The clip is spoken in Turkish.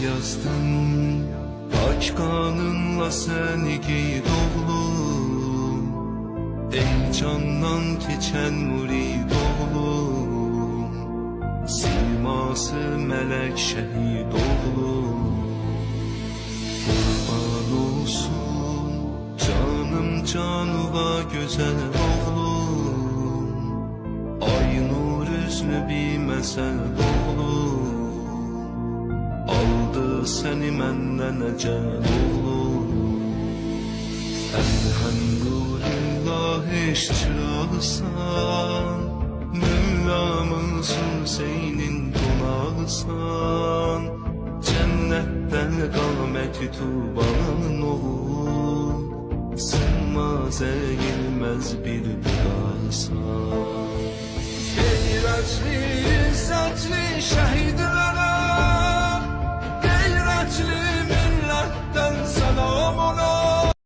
yazdın, pak kanınla seni giy oğlum. Ey candan keçen murid oğlum, siması melek şehit oğlum. Kurban olsun canım canıva güzel oğlum, ay nur üzlü bir mesel oğlum. Aldı seni menden ecel oğlum. Elhamdülillah işçi alsan, Mevlamız Hüseyin'in konağısan. Cennetten kâmeti tubanın oğul, sınmaz eğilmez bir budasan. Ey İzzətli şəhidlərə